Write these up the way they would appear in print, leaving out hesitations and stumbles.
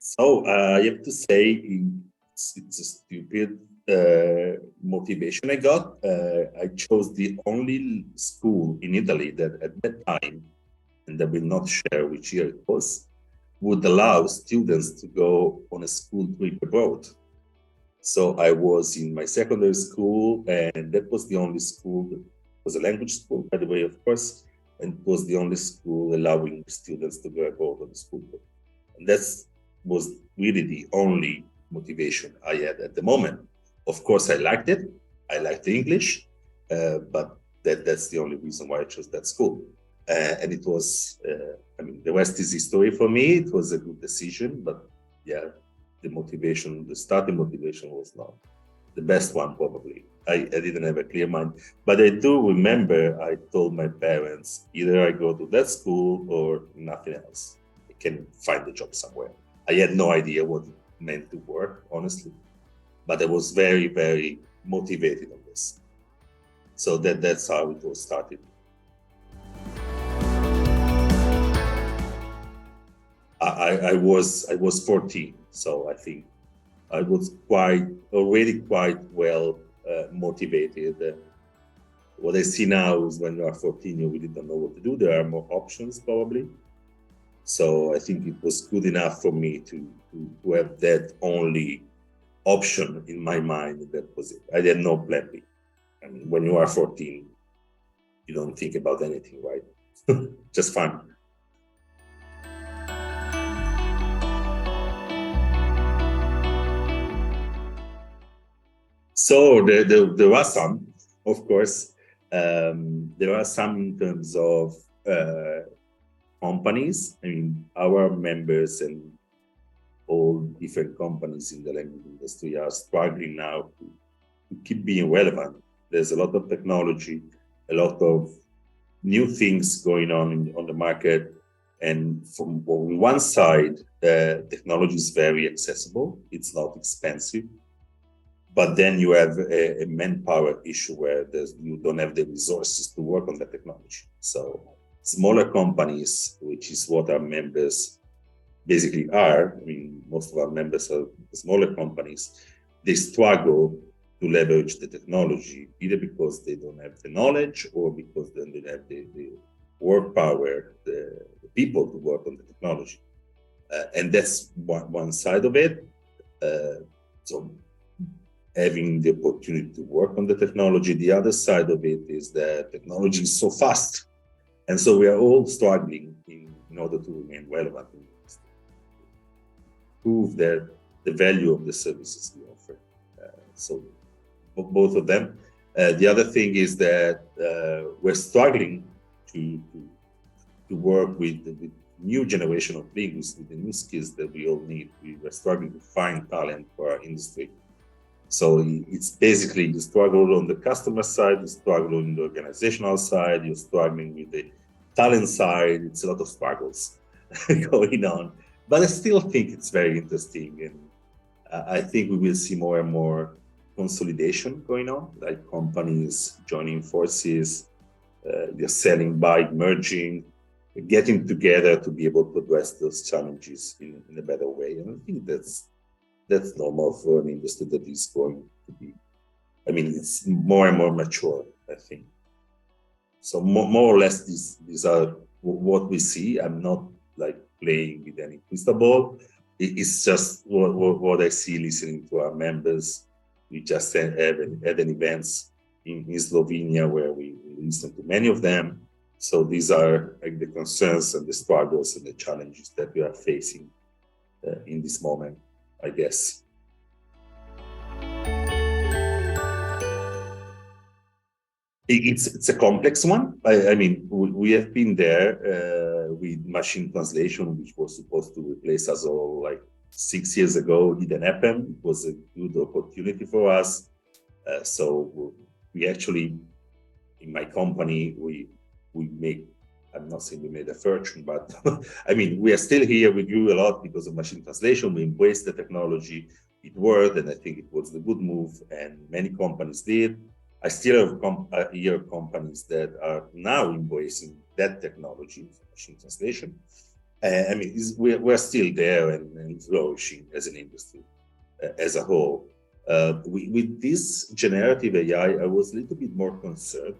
I have to say it's a stupid motivation I got. I chose the only school in Italy that at that time, and I will not share which year it was, would allow students to go on a school trip abroad. So I was in my secondary school, and that was the only school that was a language school, by the way, of course, and it was the only school allowing students to go abroad on a school trip. And that was really the only motivation I had at the moment. Of course, I liked it. I liked the English, but that's the only reason why I chose that school. And it was, the rest is history for me. It was a good decision, but yeah, the starting motivation was not the best one, probably. I didn't have a clear mind. But I do remember I told my parents, either I go to that school or nothing else. I can find a job somewhere. I had no idea what it meant to work, honestly. But I was very, very motivated on this. So that's how it was started. I was 14, so I think I was already quite well motivated. What I see now is when you are 14, you really don't know what to do. There are more options probably. So I think it was good enough for me to have that only option in my mind. That was it. I had no plan B. I mean, when you are 14, you don't think about anything, right? Just fun. So there are some, of course. There are some in terms of companies. I mean, our members and all different companies in the language industry are struggling now to keep being relevant. There's a lot of technology, a lot of new things going on the market. And from on one side, technology is very accessible. It's not expensive. But then you have a manpower issue where you don't have the resources to work on the technology. So smaller companies, which is what our members basically are, I mean, most of our members are smaller companies, they struggle to leverage the technology, either because they don't have the knowledge or because they don't have the work power, the people to work on the technology. And that's one side of it. So having the opportunity to work on the technology. The other side of it is that technology is so fast. And so we are all struggling in order to remain relevant, prove that the value of the services we offer. So both of them. The other thing is that we're struggling to work with the new generation of linguists, with the new skills that we all need. We're struggling to find talent for our industry. So it's basically you struggle on the customer side, you struggle on the organizational side, you're struggling with the talent side. It's a lot of struggles going on. But I still think it's very interesting. And I think we will see more and more consolidation going on, like companies joining forces, they're selling by merging, getting together to be able to address those challenges in a better way. And I think that's normal for an industry that is going to be, I mean, it's more and more mature, I think. So more or less, these are what we see. I'm not like playing with any crystal ball. It's just what I see listening to our members. We just had an events in Slovenia where we listen to many of them. So these are like the concerns and the struggles and the challenges that we are facing in this moment, I guess. It's a complex one. I mean, we have been there with machine translation, which was supposed to replace us all like 6 years ago. It didn't happen. It was a good opportunity for us. So we actually, in my company, we make, I'm not saying we made a fortune, but I mean, we are still here. We grew a lot because of machine translation. We embraced the technology. It worked, and I think it was the good move, and many companies did. I still have hear companies that are now embracing that technology, machine translation. We're still there and flourishing as an industry as a whole. With this generative AI, I was a little bit more concerned,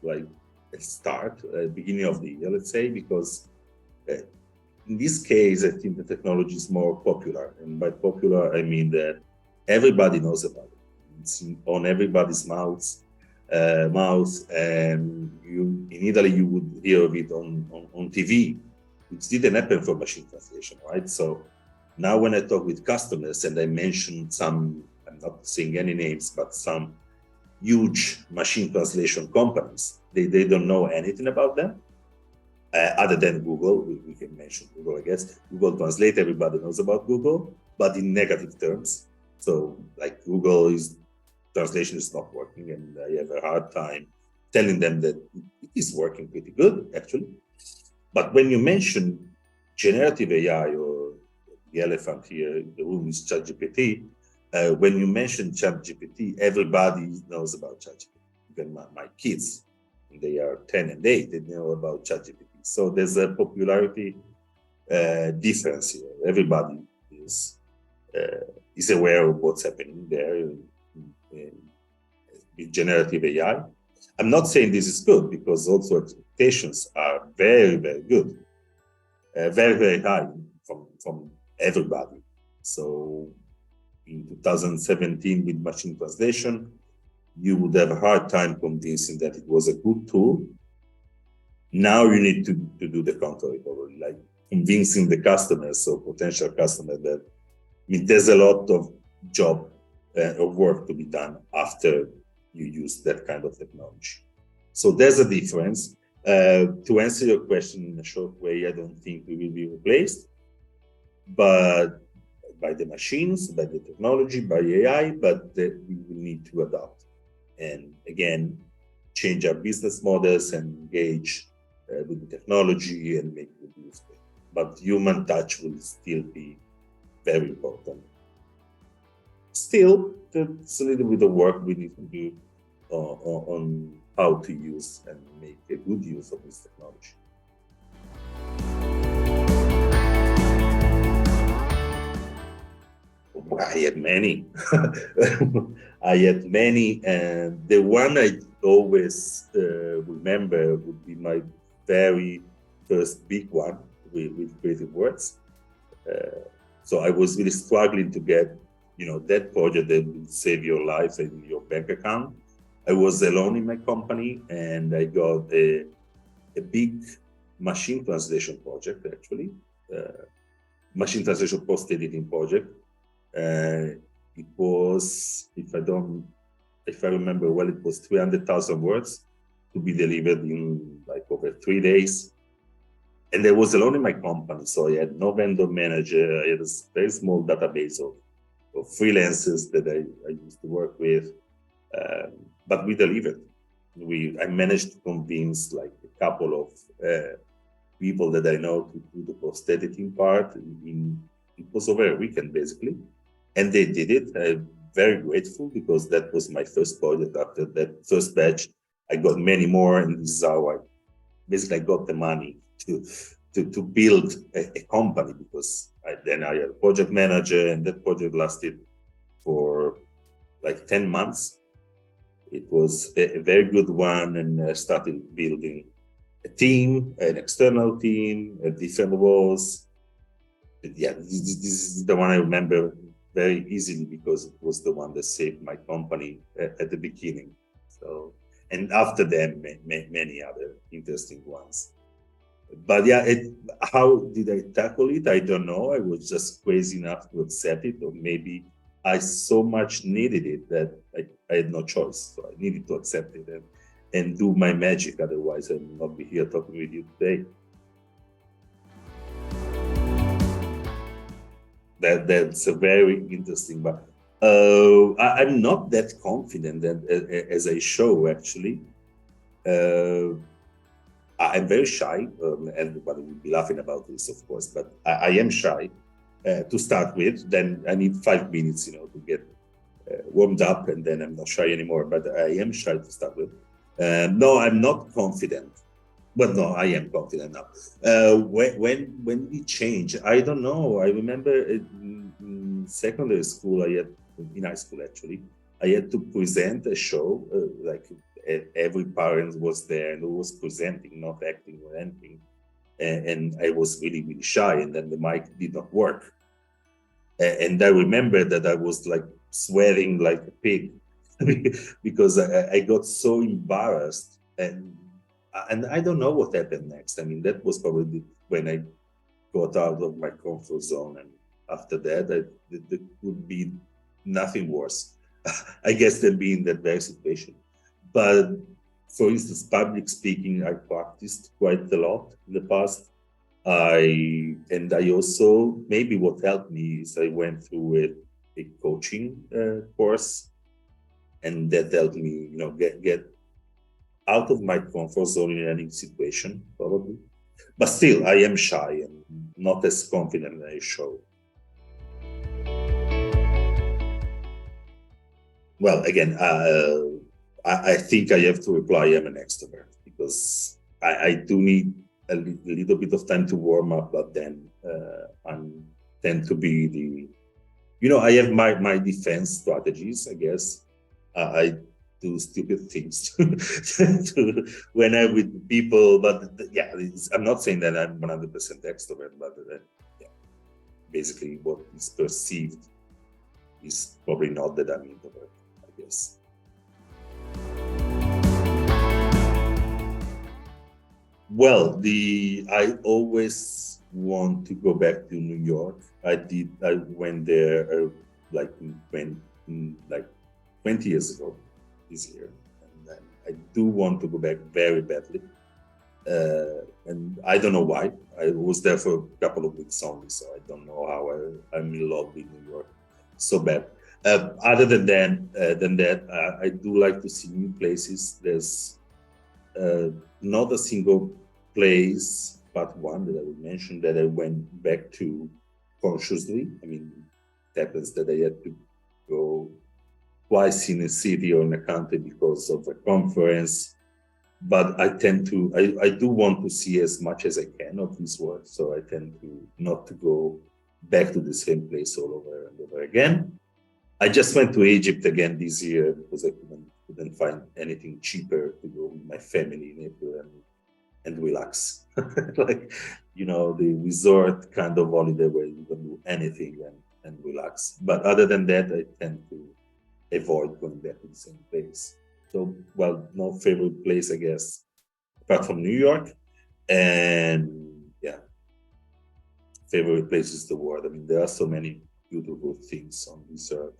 like at start, beginning of the year, let's say, because in this case, I think the technology is more popular. And by popular, I mean that everybody knows about it. It's on everybody's mouth, and in Italy, you would hear of it on TV, which didn't happen for machine translation, right? So now when I talk with customers and I mention some, I'm not saying any names, but some huge machine translation companies, they don't know anything about them. Other than Google, we can mention Google, I guess. Google Translate, everybody knows about Google, but in negative terms. So like translation is not working, and I have a hard time telling them that it is working pretty good, actually. But when you mention generative AI, or the elephant here in the room is ChatGPT, when you mention ChatGPT, everybody knows about ChatGPT. Even my kids, they are 10 and 8, they know about ChatGPT. So there's a popularity difference here. Everybody is aware of what's happening there with generative AI. I'm not saying this is good, because also expectations are very, very good, very, very high from everybody. So in 2017 with machine translation, you would have a hard time convincing that it was a good tool. Now you need to do the contrary, probably, like convincing the customers or potential customers that there's a lot of job of work to be done after you use that kind of technology. So there's a difference. To answer your question in a short way, I don't think we will be replaced, but by the machines, by the technology, by AI, but we will need to adapt. And again, change our business models and engage with the technology and make it useful. But human touch will still be very important. Still, there's a little bit of work we need to do on how to use and make a good use of this technology. I had many. And the one I always remember would be my very first big one with Creative Words. So I was really struggling to get, that project that will save your life and your bank account. I was alone in my company, and I got a big machine translation project, actually, machine translation post-editing project. It was, if I remember well, it was 300,000 words to be delivered in like over 3 days. And I was alone in my company, so I had no vendor manager. I had a very small database of freelancers that I used to work with, but we delivered. I managed to convince like a couple of people that I know to do the post-editing part. It was over a weekend, basically. And they did it. I'm very grateful, because that was my first project. After that first batch, I got many more, and this is how I basically got the money to build a company, because then I had a project manager, and that project lasted for like 10 months. It was a very good one, and I started building a team, an external team, different roles. Yeah, this is the one I remember very easily, because it was the one that saved my company at the beginning. So, and after them, many other interesting ones. But yeah, how did I tackle it? I don't know. I was just crazy enough to accept it, or maybe I so much needed it that I had no choice. So I needed to accept it and do my magic. Otherwise, I would not be here talking with you today. That's a very interesting, but I'm not that confident that, as I show, actually. I'm very shy. Everybody will be laughing about this, of course, but I am shy to start with. Then I need 5 minutes, to get warmed up, and then I'm not shy anymore. But I am shy to start with. No, I'm not confident. But no, I am confident now. When we change, I don't know. I remember in secondary school, I had in high school actually, I had to present a show. Like every parent was there and was presenting, not acting or anything. And I was really really shy, and then the mic did not work. And I remember that I was like sweating like a pig because I got so embarrassed, and I don't know what happened next. I mean, that was probably when I got out of my comfort zone, and after that, there would be nothing worse, I guess, than being in that very situation. But for instance, public speaking, I practiced quite a lot in the past. I also, maybe what helped me is I went through a coaching course, and that helped me, get out of my comfort zone in any situation, probably. But still, I am shy and not as confident as I show. Well, again, I think I have to reply I'm an extrovert because I do need a little bit of time to warm up, but then I tend to be I have my defense strategies, I guess. I do stupid things when I'm with people, but yeah, I'm not saying that I'm 100% extrovert, but yeah, basically what is perceived is probably not that I'm introvert, I guess. Well, I always want to go back to New York. I went there like like 20 years ago this year, and then I do want to go back very badly. And I don't know why. I was there for a couple of weeks only, so I don't know how I'm in love with New York so bad. Other than that, I do like to see new places. There's not a single place, but one that I would mention that I went back to consciously. I mean, it happens that I had to go twice in a city or in a country because of a conference. But I do want to see as much as I can of this world. So I tend to not to go back to the same place all over and over again. I just went to Egypt again this year because I couldn't find anything cheaper to go with my family in April and relax. Like, the resort kind of holiday where you don't do anything and relax. But other than that, I tend to avoid going back to the same place. So, well, no favorite place, I guess, apart from New York. And yeah, favorite places in the world. I mean, there are so many beautiful things on this earth.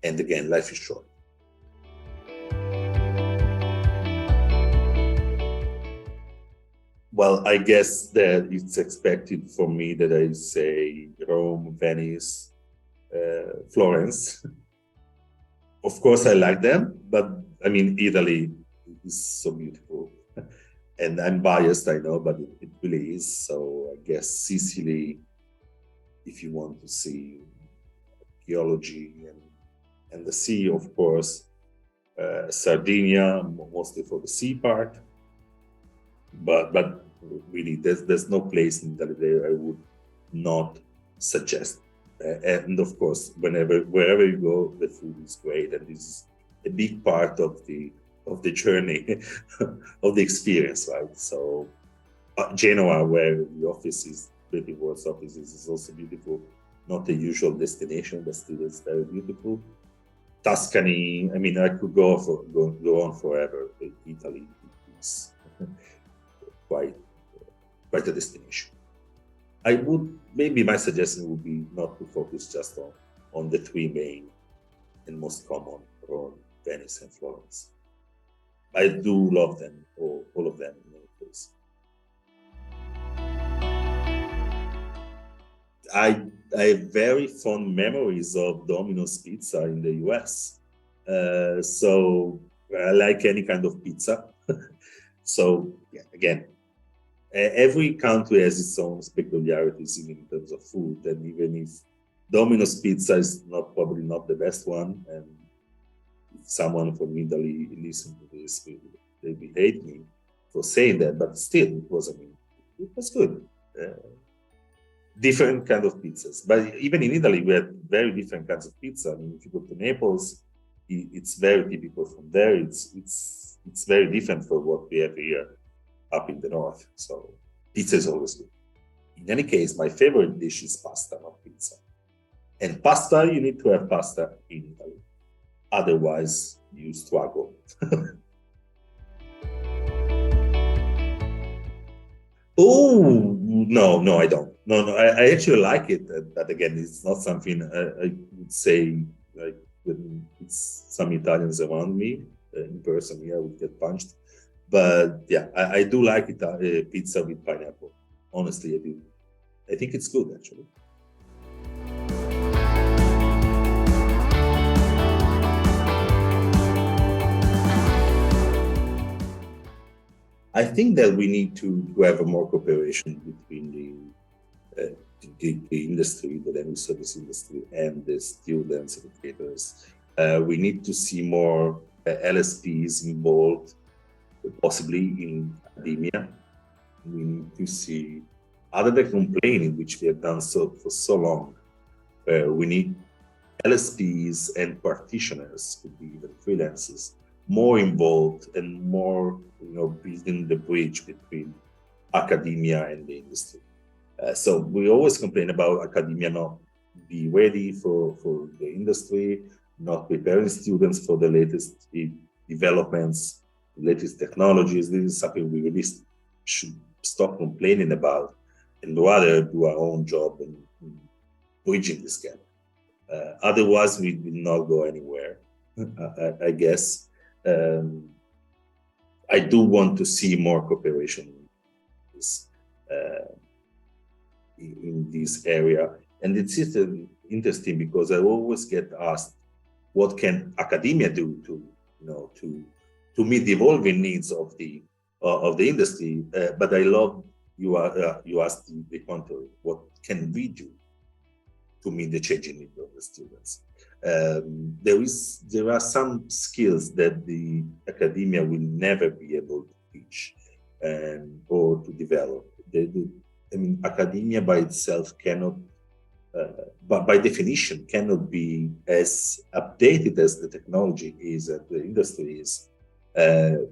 And again, life is short. Well, I guess that it's expected from me that I say Rome, Venice, Florence. Of course, I like them, but I mean, Italy is so beautiful. And I'm biased, I know, but it really is. So I guess Sicily, if you want to see archaeology and the sea, of course, Sardinia, mostly for the sea part. But really, there's no place in Italy that I would not suggest. And of course, wherever you go, the food is great, and this is a big part of the journey of the experience, right? So Genoa, where the office is, British World's office is also beautiful. Not a usual destination, but still it's very beautiful. Tuscany, I mean, I could go on forever. Italy is quite a destination. I would, maybe my suggestion would be not to focus just on the three main and most common, Rome, Venice, and Florence. I do love them, all of them in any case. I have very fond memories of Domino's Pizza in the US. So I like any kind of pizza. So yeah, again, every country has its own peculiarities in terms of food, and even if Domino's Pizza is probably not the best one, and if someone from Italy listen to this, they will hate me. for saying that, but still, it was, I mean, it was good. Different kind of pizzas, but even in Italy, we have very different kinds of pizza. I mean, if you go to Naples, it's very typical from there. It's very different from what we have here up in the north. So pizza is always good. In any case, my favorite dish is pasta, not pizza. And pasta, you need to have pasta in Italy. Otherwise, you struggle. Oh, no, I don't. No, I actually like it. But again, it's not something I would say like when it's some Italians around me in person here, I would get punched. But yeah, I do like it, pizza with pineapple. Honestly, I do. I think it's good, actually. I think that we need to have a more cooperation between the industry, the language service industry, and the students, educators. We need to see more LSPs involved, possibly in academia. We need to see, other than complaining, which we have done so for so long, we need LSPs and practitioners, could be even freelancers, more involved and more, building the bridge between academia and the industry. So we always complain about academia not be ready for the industry, not preparing students for the latest developments, latest technologies. This is something we really should stop complaining about and rather do our own job in bridging this gap. Otherwise, we will not go anywhere, I guess. I do want to see more cooperation in this area. And it's just interesting because I always get asked, what can academia do to meet the evolving needs of the industry? But I love you asked the contrary. What can we do to meet the changing needs of the students? There are some skills that the academia will never be able to teach or to develop. Academia by itself cannot, but by definition, cannot be as updated as the technology is, as the industry is. Now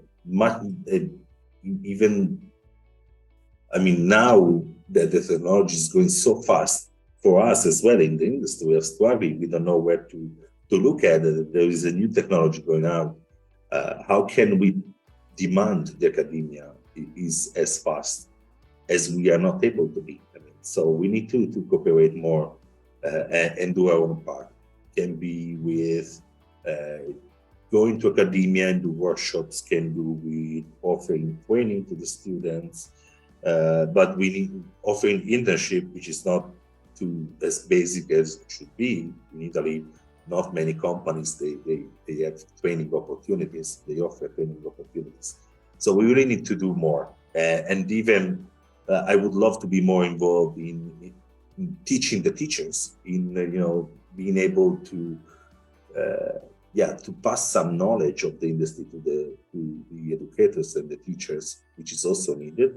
that the technology is going so fast, for us as well in the industry, we are struggling. We don't know where to look at it. There is a new technology going out. How can we demand the academia is as fast as we are not able to be? So we need to cooperate more and do our own part. Can be with going to academia and do workshops, can do with offering training to the students, but we need offering internship, which is not as basic as it should be. In Italy, not many companies, they have training opportunities, they offer training opportunities. So we really need to do more. And even I would love to be more involved in teaching the teachers, in being able to pass some knowledge of the industry to the educators and the teachers, which is also needed.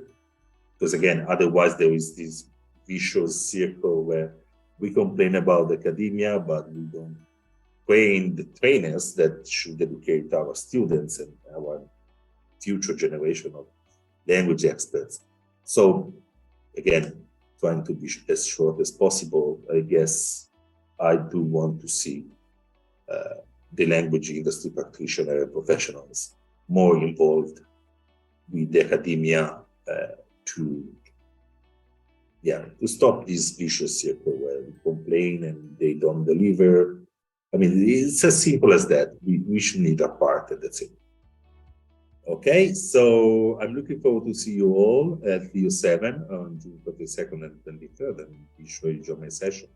Because again, otherwise there is this vicious circle where we complain about academia, but we don't train the trainers that should educate our students and our future generation of language experts. So again, trying to be as short as possible, I guess I do want to see the language industry practitioner and professionals more involved with the academia to stop this vicious circle where we complain and they don't deliver. It's as simple as that. We should need a part, and that's it. Okay, so I'm looking forward to see you all at VU7 on June 22nd and 23rd, and be sure you join my session.